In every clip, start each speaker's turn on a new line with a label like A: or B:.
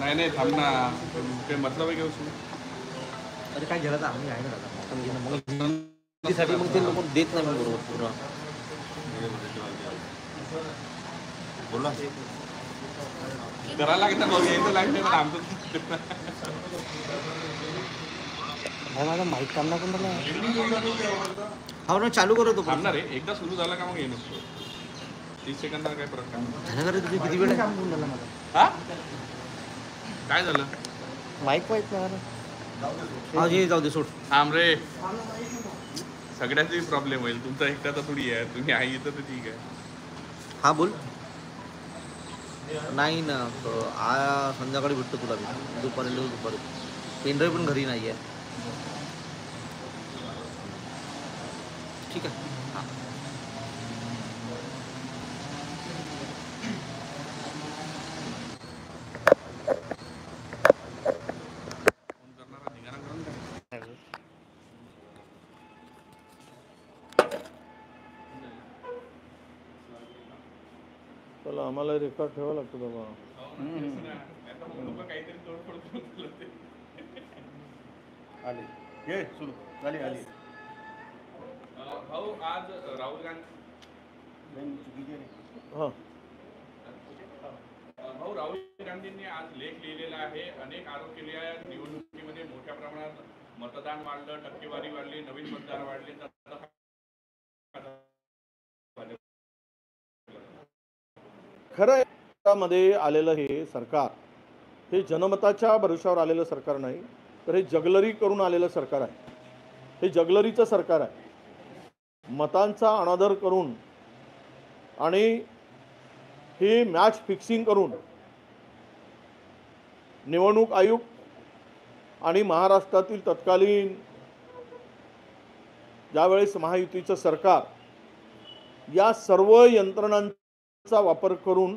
A: नाही नाही थांब ना, ते मतलब आहे की उसमें.
B: अरे काय झालं तर आम्ही आहे ना दादा, मग त्यासाठी मग ते लोक देत नाही मग बरोबर पूर्ण.
A: बोला करायला लागतं भाऊ, यायचं लागतं ना आमचं.
B: भाई माझा माईक काम ना कोण हा ना चालू करतो
A: थांबणार आहे, एकदा सुरू झाला का मग ये नसतो 30 सेकंदाला काय फरक काय
B: झालं का तुझे किती वेळ काम करून झाला माझा.
A: हा काय झालं
B: माईक पाहिजे ना हा जे जाऊ दे सोड.
A: थांब रे, सगळ्याचाही प्रॉब्लेम होईल, तुमचा एकटाचा थोडी आहे, तुम्ही आई येतं तर ठीक आहे.
B: हा बोल. नाही ना संध्याकाळी भेटतो तुला मी, दुपारी पेनड्राईव्ह पण घरी नाही आहे. ठीक आहे हां.
C: चला आम्हाला रेकॉर्ड ठेवावं लागतं बाबा.
A: काहीतरी तोडफोड
D: आले ये सुरू झाली आली.
A: भाऊ आज राहुल गांधी
C: हां
A: भाऊ राहुल गांधींनी आज लेख लिहिलेला आहे, अनेक आरोप केले आहेत. निवडणुकीमध्ये मोठ्या प्रमाणात मतदान वाढलं, टक्केवारी वाढली, नवीन मतदार वाढले.
C: खरं मध्ये आलेलं हे सरकार हे जनमताच्या भरोशावर आलेलं सरकार नाही, तर हे जगलरी करून आलेलं सरकार आहे. हे जगलरीचं सरकार आहे. मतांचा अनादर करून आणि ही मॅच फिक्सिंग करून निवडणूक आयोग आणि महाराष्ट्रातील तत्कालीन ज्यावेळेस महायुतीचं सरकार या सर्व यंत्रणांचा वापर करून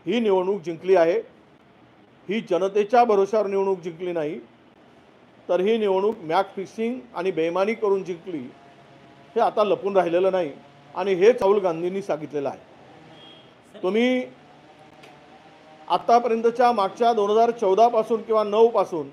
C: ही निवडणूक जिंकली आहे. ही जनतेच्या भरोशावर निवडणूक जिंकली नाही, तर ही निवडणूक मॅच फिक्सिंग आणि बेईमानी करून जिंकली. हे आता लपून राहिलेलं नाही आणि हेच राहुल गांधींनी सांगितलेलं आहे. तुम्ही आतापर्यंतच्या मागच्या 2014 पासून किंवा 9 पासून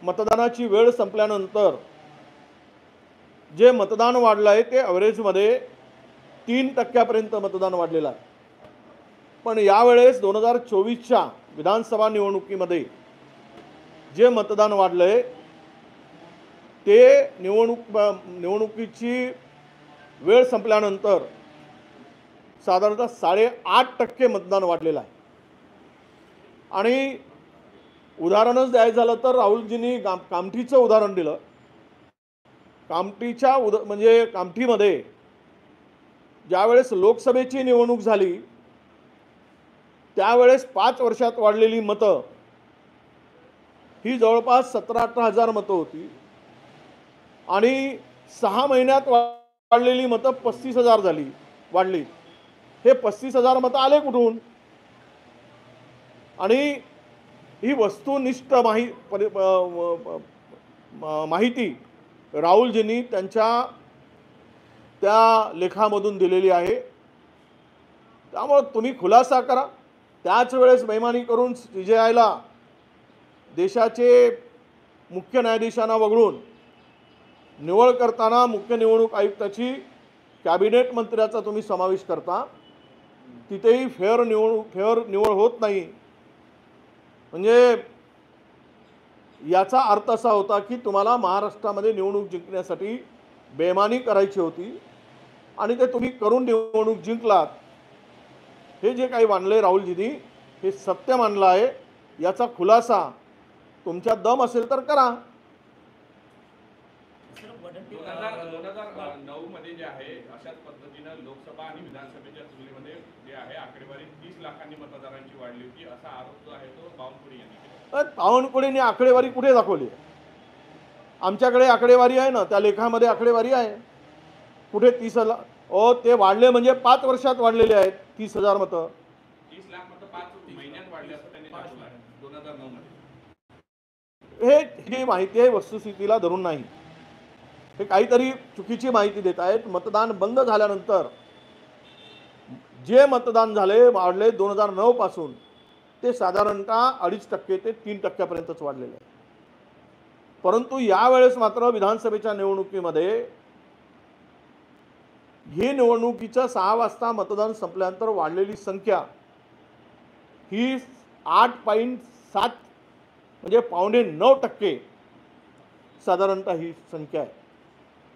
C: मतदानाची वेळ संपल्यानंतर जे मतदान वाढलं आहे ते ॲव्हरेजमध्ये 3% मतदान वाढलेलं आहे. पण यावेळेस 2024च्या विधानसभा निवडणुकीमध्ये जे मतदान वाढलं आहे ते निवडणुकीची वेळ संपल्यानंतर साधारणतः 8.5% मतदान वाढलेलं आहे. आणि उदाहरणच द्यायचं झालं तर राहुलजींनी कामठीचं उदाहरण दिलं. म्हणजे कामठीमध्ये ज्यावेळेस लोकसभेची निवडणूक झाली त्यावेळेस 5 वर्षात वाढलेली मतं ही जवळपास 17-18 हजार मतं होती आणि 6 महिन्यात वाढलेली मतं 35,000 वाढली. हे 35,000 मतं आले कुठून? आणि ही वस्तुनिष्ठ माहिती राहुलजींनी त्यांच्या त्या लेखामधून दिलेली आहे. त्यामुळे तुम्ही खुलासा करा. त्याच वेळेस बेईमानी करून CJIला देशाचे मुख्य न्यायाधीशांना वगळून निवड करताना मुख्य निवडणूक आयुक्ताची कॅबिनेट मंत्र्याचा तुम्ही समावेश करता. तिथेही फेअर निवड होत नाही. म्हणजे याचा अर्थ असा होता की तुम्हाला महाराष्ट्रामध्ये निवडणूक जिंकण्यासाठी बेईमानी करायची होती आणि ते तुम्ही करून निवडणूक जिंकलात. हे जे काही मांडले राहुलजींनी हे सत्य मानलं आहे. याचा खुलासा तुमच्या दम असेल तर करा.
A: 2009 मध्ये जे आहे अशाच पद्धतीनं लोकसभा आणि विधानसभेच्या तुलनेमध्ये जे आहे आकडेवारी 30 लाखांनी मतदारांची वाढली होती असा आरोप जो आहे तो बावनकुळे यांनी केला.
C: बावनकुळेंनी आकडेवारी कुठे दाखवली? आमच्याकडे आकडेवारी आहे ना, त्या लेखामध्ये आकडेवारी आहे. कुठे 30,000? ते वाढले म्हणजे 5 वर्षात वाढलेले आहेत 30,000 मतं.
A: 30 लाख मतं 5 महिन्यात वाढले असं त्यांनी दाखवलं आहे 2009 मध्ये.
C: ही माहिती आहे वस्तुस्थितीला धरून नाही. हे काहीतरी चुकीची माहिती देत आहेत. मतदान बंद झाल्यानंतर जे मतदान झाले वाढले 2009 पासून ते साधारणतः 2.5% ते 3% वाढलेले आहे. परंतु यावेळेस मात्र विधानसभेच्या निवडणुकीमध्ये ही निवडणुकीच्या 6 वाजता मतदान संपल्यानंतर वाढलेली संख्या ही 8.7 म्हणजे 8.9% साधारणतः ही संख्या आहे.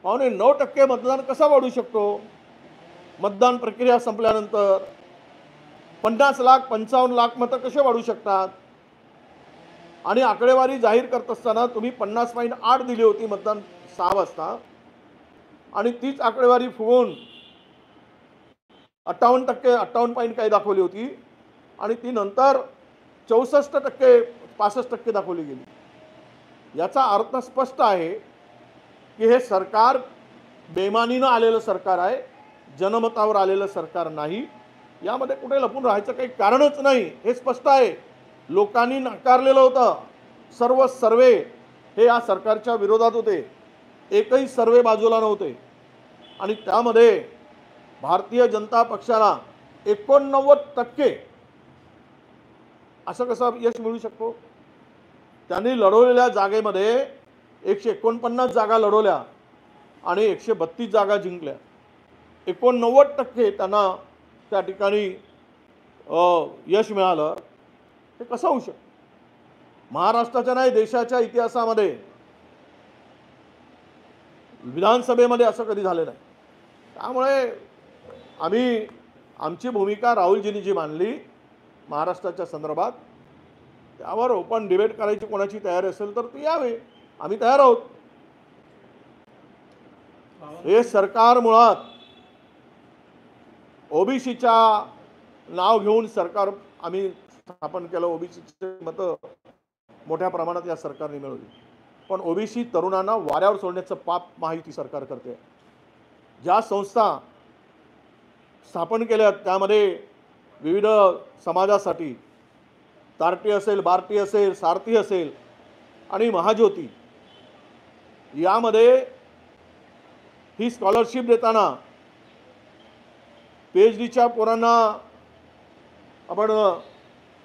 C: 8.9% मतदान कसा वाढू शकतो? मतदान प्रक्रिया संपल्यानंतर 50 लाख 55 लाख मतं कसे वाढू शकतात? आणि आकडेवारी जाहीर करत असताना तुम्ही 50.8 दिली होती मतदान 6 वाजता आणि तीच आकडेवारी फुगवून 58% 58 पॉईंट काही दाखवली होती आणि ती नंतर 64% 65% दाखवली गेली. याचा अर्थ स्पष्ट आहे की हे सरकार बेमानीनं आलेलं सरकार आहे, जनमतावर आलेलं सरकार नाही. यामध्ये कुठे लपून राहायचं काही कारणच नाही, हे स्पष्ट आहे. लोकांनी नाकारलेलं होतं. सर्व सर्वे हे या सरकारच्या विरोधात होते, एकही सर्वे बाजूला नव्हते आणि त्यामध्ये भारतीय जनता पक्षाला 89% असं कसं यश मिळू शकतो? त्यांनी लढवलेल्या जागेमध्ये 149 जागा लढवल्या आणि 132 जागा जिंकल्या. 89% त्यांना त्या ठिकाणी यश मिळालं. हे कसं होऊ शकतं? महाराष्ट्राच्या नाही देशाच्या इतिहासामध्ये विधानसभेमध्ये असं कधी झालं नाही. त्यामुळे आम्ही आमची भूमिका राहुलजींनी जी मांडली महाराष्ट्राच्या संदर्भात त्यावर ओपन डिबेट करायची कोणाची तयारी असेल तर ती यावे, आम्ही तयार आहोत. हे सरकार मुळात ओबीसीच्या नाव घेऊन सरकार आम्ही स्थापन केलं. ओबीसीचे मतं मोठ्या प्रमाणात या सरकारने मिळवली, पण ओबीसी तरुणांना वाऱ्यावर सोडण्याचं पाप महायुती सरकार करते. ज्या संस्था स्थापन केल्या त्यामध्ये विविध समाजासाठी तारटी असेल, बार्टी असेल, सारथी असेल आणि महाज्योती, यामध्ये ही स्कॉलरशिप देताना PhDच्या पोरांना आपण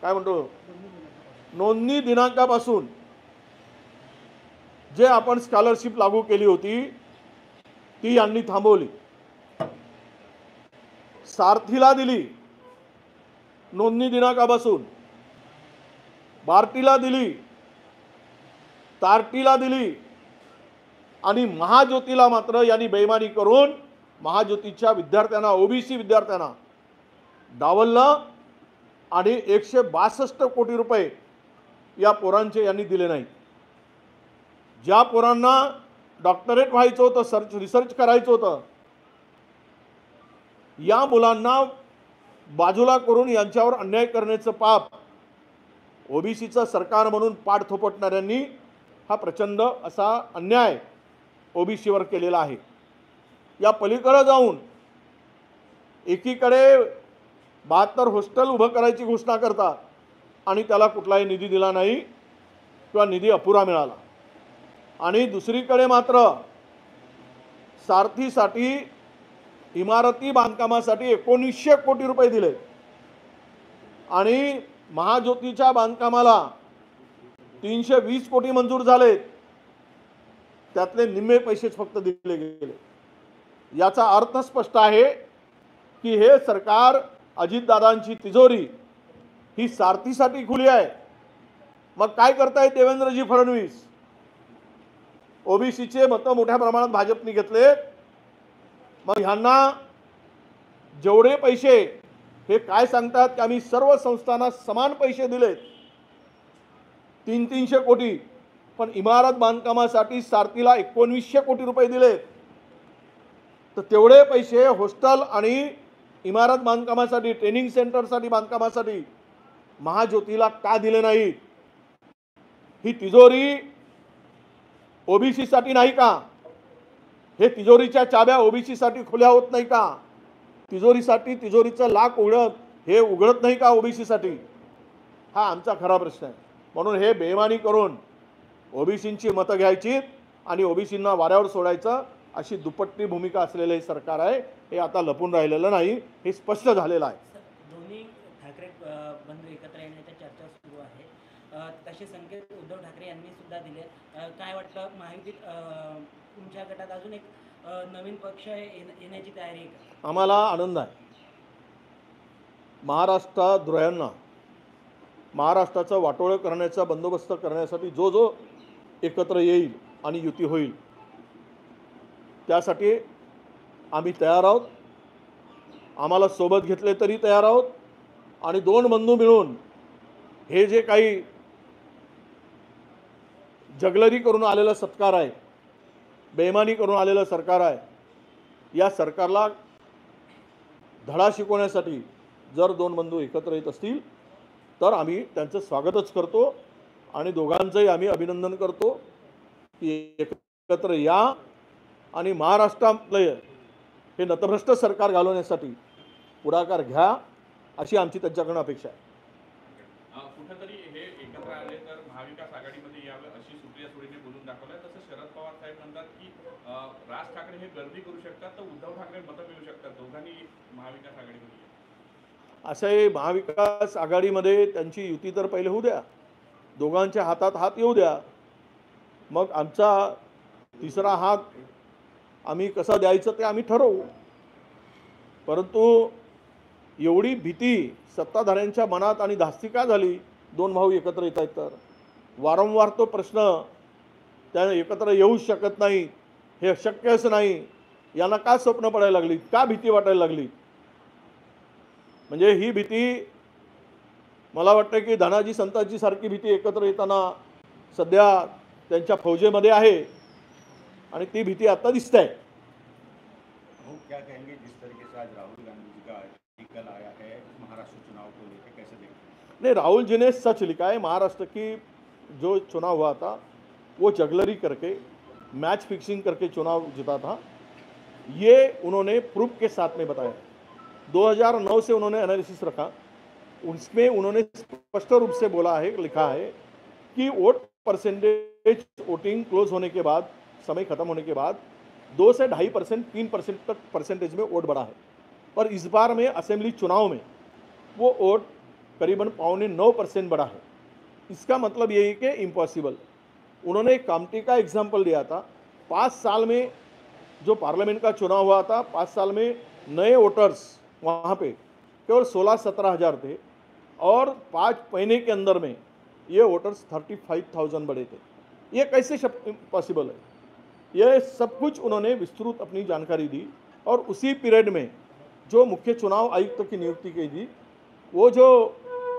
C: काय म्हणतो नोंदणी दिनांकापासून जे आपण स्कॉलरशिप लागू केली होती ती यांनी थांबवली. सारथीला दिली नोंदणी दिनांकापासून, बार्टीला दिली, तार्टीला दिली आणि महाज्योतीला मात्र यांनी बेईमानी करून महाज्योतीच्या विद्यार्थ्यांना, ओबीसी विद्यार्थ्यांना डावललं आणि 162 कोटी रुपये या पोरांचे यांनी दिले नाही. ज्या पोरांना डॉक्टरेट व्हायचं होतं, रिसर्च करायचं होतं, या मुलांना बाजूला करून यांच्यावर अन्याय करण्याचं पाप ओबीसीचं सरकार म्हणून पाठ थोपटणाऱ्यांनी हा प्रचंड असा अन्याय ओबीसीवर केलेला आहे. या पलीकडे जाऊन एकीकडे 72 हॉस्टेल उभं करायची घोषणा करतात आणि त्याला कुठलाही निधी दिला नाही किंवा निधी अपुरा मिळाला, आणि दुसरीकडे मात्र सारथीसाठी इमारती बांधकामासाठी 1900 कोटी रुपये दिले आणि महाज्योतीच्या बांधकामाला 320 कोटी मंजूर झाले, त्यातले निम्मे पैसेच फक्त दिले गेले. याचा अर्थ स्पष्ट आहे की हे सरकार, अजितदादांची तिजोरी ही सारथीसाठी खुली आहे. मग काय करतायत देवेंद्रजी फडणवीस? ओबीसीचे मतं मोठ्या प्रमाणात भाजपने घेतले, मग ह्यांना जेवढे पैसे, हे काय सांगतात की आम्ही सर्व संस्थांना समान पैसे दिलेत 300 कोटी, पण इमारत बांधकामासाठी सारथीला 1900 कोटी रुपये दिलेत. तर तेवढे पैसे हॉस्टेल आणि इमारत बांधकामासाठी, ट्रेनिंग सेंटरसाठी बांधकामासाठी महाज्योतीला का दिले नाही? ही तिजोरी ओबीसीसाठी नाही का? हे तिजोरीच्या चाब्या ओबीसीसाठी खुल्या होत नाही का? तिजोरीसाठी तिजोरीचं लाक उघडत नाही का ओबीसीसाठी? हा आमचा खरा प्रश्न आहे. म्हणून हे बेईमानी करून ओबीसींची मतं घ्यायची आणि ओबीसींना वाऱ्यावर सोडायचं अशी दुपट्टी भूमिका असलेलं हे सरकार आहे. हे आता लपून राहिलेलं नाही, हे स्पष्ट झालेलं आहे.
E: दोन्ही ठाकरे बंधू एकत्र येण्याच्या चर्चा सुरू आहे. तसे संकेत उद्धव ठाकरे यांनी सुद्धा दिले. काय वाटतं, महायुतीत तुमच्या गटात अजून एक नवीन पक्ष येण्याची तयारी आहे का?
C: आम्हाला आनंद आहे. महाराष्ट्राद्रोह्यांना महाराष्ट्राचं वाटोळं करण्याचा बंदोबस्त करण्यासाठी जो जो एकत्र येईल आणि युती होईल त्यासाठी आम्ही तयार आहोत. आम्हाला सोबत घेतले तरी तयार आहोत. आणि दोन बंधू मिळून हे जे काही जगलरी करून आलेलं सरकार आहे, बेईमानी करून आलेलं सरकार आहे, या सरकारला धडा शिकवण्यासाठी जर दोन बंधू एकत्र येत असतील तर आम्ही त्यांचं स्वागतच करतो आणि दोघांचंही आम्ही अभिनंदन करतो की एकत्र या आणि महाराष्ट्रातलं हे नतभ्रष्ट सरकार घालवण्यासाठी पुढाकार घ्या, अशी आमची त्यांच्याकडून अपेक्षा आहे.
A: कुठेतरी हे एकत्र आले तर महाविकास आघाडीमध्ये यावे अशी सुप्रिया सुळेने बोलून दाखवलंय. तसं शरद पवार साहेब म्हणतात की राज ठाकरे हे गर्दी करू शकतात तर उद्धव ठाकरे मतं मिळू शकतात, दोघांनी महाविकास आघाडीमध्ये.
C: असे महाविकास आघाडीमध्ये त्यांची युती तर पहिले होऊ द्या, दोघांच्या हातात हात येऊ द्या, मग आमचा तिसरा हात आम्ही कसा द्यायचं ते आम्ही ठरवू. परंतु एवढी भीती सत्ताधाऱ्यांच्या मनात आणि धास्ती का झाली दोन भाऊ एकत्र येत आहेत तर? वारंवार तो प्रश्न, त्या एकत्र येऊ शकत नाही, हे शक्यच नाही, यांना का स्वप्न पडायला लागली, का भीती वाटायला लागली? म्हणजे ही भीती मला वाटतं की धनाजी संताजी सारखी भीती एकत्र येताना सध्या त्यांच्या फौजेमध्ये आहे आणि ती भीती आता दिसते आहे.
D: वो क्या कहेंगे जिस तरीके से आज राहुल गांधी जी का आर्टिकल आया है महाराष्ट्र चुनाव को लेकर, कैसे देखते हैं?
C: नहीं, राहुल जी ने सच लिखा है. महाराष्ट्र की जो चुनाव हुआ था वो जगलरी करके, मैच फिक्सिंग करके चुनाव जीता था, ये उन्होंने प्रूफ के साथ में बताया. 2009 से उन्होंने एनालिसिस रखा, उसमें उन्होंने स्पष्ट रूप से बोला है, लिखा है कि वोट परसेंटेज वोटिंग क्लोज होने के बाद, समय खत्म होने के बाद 2 से 2.5%, 3% तक परसेंटेज में वोट बढ़ा है. पर इस बार में असेंबली चुनाव में वो वोट करीबन 8.9% बढ़ा है. इसका मतलब यही कि इम्पॉसिबल. उन्होंने एक कामटी का एग्जाम्पल दिया था. 5 साल में जो पार्लियामेंट का चुनाव हुआ था, 5 साल में नए वोटर्स वहाँ पे केवल 16-17 हज़ार थे और 5 महीने के अंदर में ये वोटर्स 35,000 बढ़े थे. ये कैसे पॉसिबल है? ये सब कुछ उन्होंने विस्तृत अपनी जानकारी दी. और उसी पीरियड में जो मुख्य चुनाव आयुक्त की नियुक्ति की थी, वो जो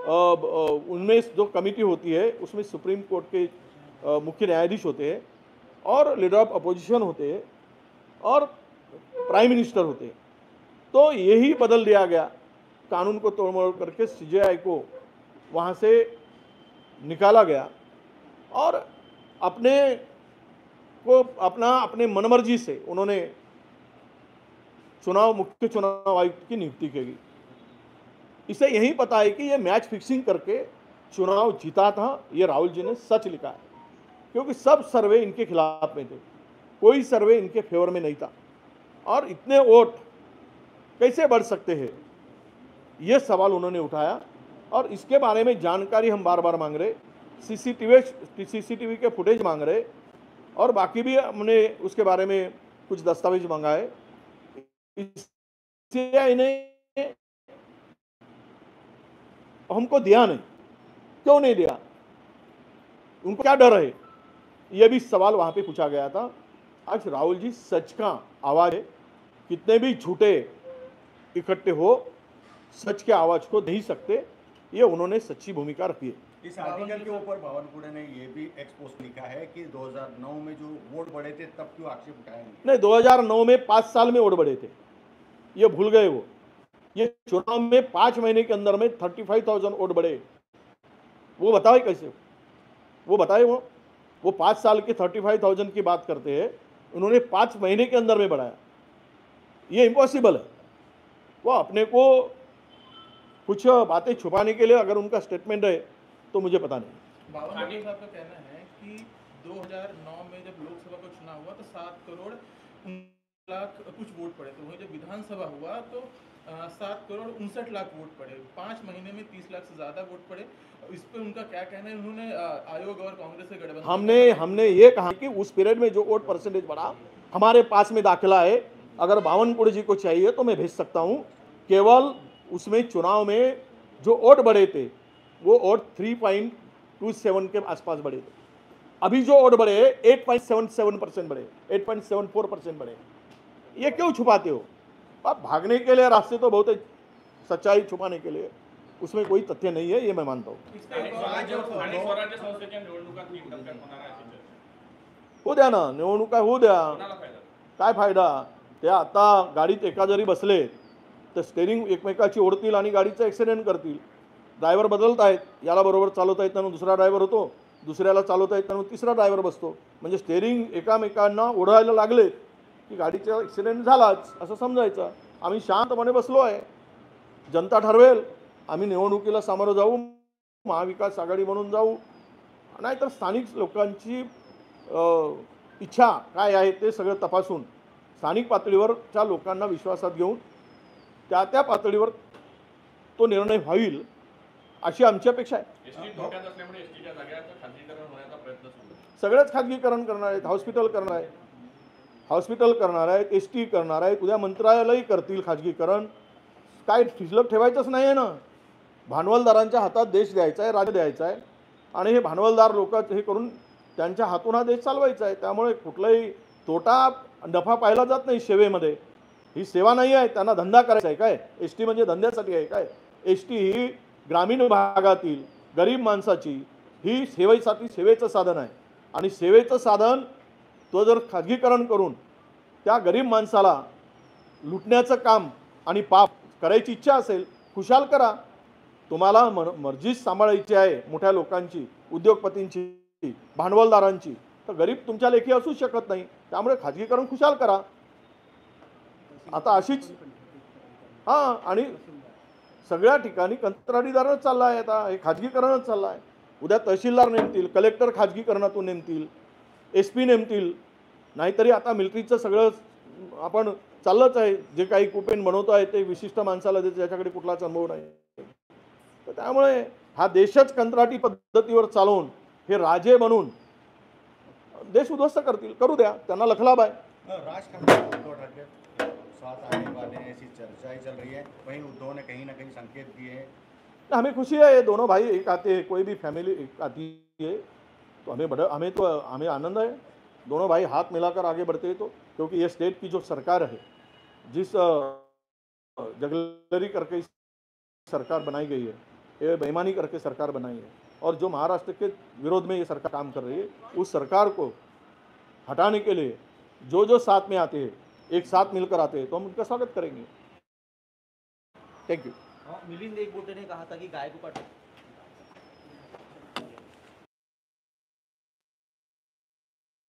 C: उनमें जो कमेटी होती है उसमें सुप्रीम कोर्ट के मुख्य न्यायाधीश होते हैं और लीडर ऑफ अपोजिशन होते हैं और प्राइम मिनिस्टर होते हैं. तो यही बदल दिया गया, कानून को तोड़मोड़ करके CJI को वहाँ से निकाला गया और अपने मनमर्जी से उन्होंने मुख्य चुनाव आयुक्त की नियुक्ति की गई. इसे यही पता है कि ये मैच फिक्सिंग करके चुनाव जीता था. ये राहुल जी ने सच लिखा है, क्योंकि सब सर्वे इनके खिलाफ में थे, कोई सर्वे इनके फेवर में नहीं था. और इतने वोट कैसे बढ़ सकते हैं, ये सवाल उन्होंने उठाया. और इसके बारे में जानकारी हम बार बार मांग रहे, CCTV के फुटेज मांग रहे और बाकी भी हमने उसके बारे में कुछ दस्तावेज मंगाए. CCI ने हमको दिया नहीं, क्यों नहीं दिया, उनको क्या डर है, ये भी सवाल वहाँ पे पूछा गया था. आज राहुल जी सच का आवाज़ है, कितने भी झूठे इकट्ठे हो, सच के आवाज़ को नहीं सकते. ये उन्होंने सच्ची भूमिका रखी है.
D: इस आर्टिकल के ऊपर बावनकुळे ने ये भी एक्सपोज लिखा है कि 2009 में जो वोट बढ़े थे तब क्यों आक्षेप उठाया
C: नहीं, 2009 में 5 साल में वोट बढ़े थे, ये भूल गए वो. ये चुनाव में 5 महीने के अंदर में 35,000 वोट बढ़े. वो बताए कैसे, वो बताए. वो 5 साल के 35,000 की बात करते हैं, उन्होंने 5 महीने के अंदर में बढ़ाया. ये इम्पॉसिबल है. वो अपने को कुछ बातें छुपाने के लिए अगर उनका स्टेटमेंट है तो मुझे पता नहीं.
F: बावनकुळे साहब का कहना है कि 2009 में जब लोकसभा का चुनाव हुआ तो 7 करोड़ लाख कुछ वोट पड़े, तो वहीं जब विधानसभा हुआ तो 7 करोड़ 59 लाख वोट पड़े। 5 महीने में 30 लाख से ज़्यादा वोट पड़े। इस पे उनका क्या कहना है? उन्होंने आयोग और कांग्रेस से गठबंधन
C: हमने ये कहा कि उस पीरियड में जो वोट परसेंटेज बढ़ा, हमारे पास में दाखिला है, अगर बावनकुड़ी जी को चाहिए तो मैं भेज सकता हूँ। केवल उसमें चुनाव में जो वोट बढ़े थे वो वोट 3.27 के आसपास बढ़े थे। अभी जो वोट बढ़े 8.77% बढ़े, 8.74% बढ़े। ये क्यों छुपाते हो? आप भागने के लिए रास्ते तो बहुत है, सच्चाई छुपाने के लिए उसमें कोई तथ्य नहीं है, ये मैं मानता हूँ।
A: आणि स्वराज्य संस्थेच्या निवडणुका 3 टप्प्यात होणार आहे अशी चर्चा.
C: होऊ द्या ना, निवडणुका होऊ द्या,
A: कोणाला फायदा?
C: काय फायदा? ते आता गाडीत एका जरी बसले तर स्टेरिंग एकमेकाची ओढतील आणि गाडीचा ॲक्सिडेंट करतील. ड्रायव्हर बदलत आहेत, याला बरोबर चालवता येताना दुसरा ड्रायव्हर होतो, दुसऱ्याला चालवता येताना तिसरा ड्रायव्हर बसतो. म्हणजे स्टेरिंग एकामेकांना ओढायला लागले की गाडीचा ॲक्सिडेंट झालाच असं समजायचं. आम्ही शांतपणे बसलो आहे, जनता ठरवेल. आम्ही निवडणुकीला सामोरं जाऊ, महाविकास आघाडी म्हणून जाऊ, नाहीतर स्थानिक लोकांची इच्छा काय आहे ते सगळं तपासून स्थानिक पातळीवरच्या लोकांना विश्वासात घेऊन त्या पातळीवर तो निर्णय होईल अशी आमची अपेक्षा आहे.
A: एसटी धोक्यात असल्यामुळे एसटीच्या जागेचं खाजगीकरण होण्याचा प्रयत्न सुरू आहे.
C: सगळेच खाजगीकरण करणार आहेत, हॉस्पिटल करणार आहेत, एस टी करणार आहेत, उद्या मंत्रालयही करतील खाजगीकरण. काय शिल्लक ठेवायचंच नाही आहे ना. भांडवलदारांच्या हातात देश द्यायचा आहे, राज्य द्यायचं आहे आणि हे भांडवलदार लोक हे करून त्यांच्या हातून हा देश चालवायचा आहे. त्यामुळे कुठलाही तोटा नफा पाहिला जात नाही सेवेमध्ये. ही सेवा नाही आहे, त्यांना धंदा करायचा आहे काय? एस टी म्हणजे धंद्यासाठी आहे काय? एस टी ही ग्रामीण भागातील गरीब माणसाची ही सेवेचं साधन आहे आणि सेवेचं साधन तो जर खाजगीकरण करून त्या गरीब माणसाला लुटण्याचं काम आणि पाप करायची इच्छा असेल, खुशाल करा. तुम्हाला मर्जीच सांभाळायची आहे मोठ्या लोकांची, उद्योगपतींची, भांडवलदारांची, तर गरीब तुमच्या लेखी असू शकत नाही. त्यामुळे खाजगीकरण खुशाल करा. आता अशीच आणि सगळ्या ठिकाणी कंत्राटीदारच चालला आहे. आता हे खाजगीकरणच चाललं आहे. उद्या तहसीलदार नेमतील, कलेक्टर खाजगीकरणातून नेमतील, एस पी नेमतील, नाहीतरी आता मिलिटरीचं सगळं आपण चाललंच आहे. जे काही कुपेन बनवतो आहे ते विशिष्ट माणसाला देते ज्याच्याकडे कुठलाच अनुभव नाही. तर त्यामुळे हा देशच कंत्राटी पद्धतीवर चालवून हे राजे बनून देश उद्ध्वस्त करतील. करू द्या, त्यांना लखलाभ आहे.
D: राज ठाकरे उद्धव ठाकरे साथ आने वाले हैं, ऐसी चर्चाएं चल रही है। वहीं उद्धव ने कहीं ना कहीं संकेत दिए हैं।
C: हमें खुशी है, ये दोनों भाई एक आते हैं, कोई भी फैमिली एक आती है तो हमें आनंद है। दोनों भाई हाथ मिलाकर आगे बढ़ते हैं तो, क्योंकि ये स्टेट की जो सरकार है, जिस जगलरी करके सरकार बनाई गई है, ये बेईमानी करके सरकार बनाई है और जो महाराष्ट्र के विरोध में ये सरकार काम कर रही है, उस सरकार को हटाने के लिए जो साथ में आते हैं, एक साथ मिलकर आते हैं, तो हम उनका स्वागत करेंगे। Thank you.
B: मिलिंद एकबोटे ने कहा था कि गाय को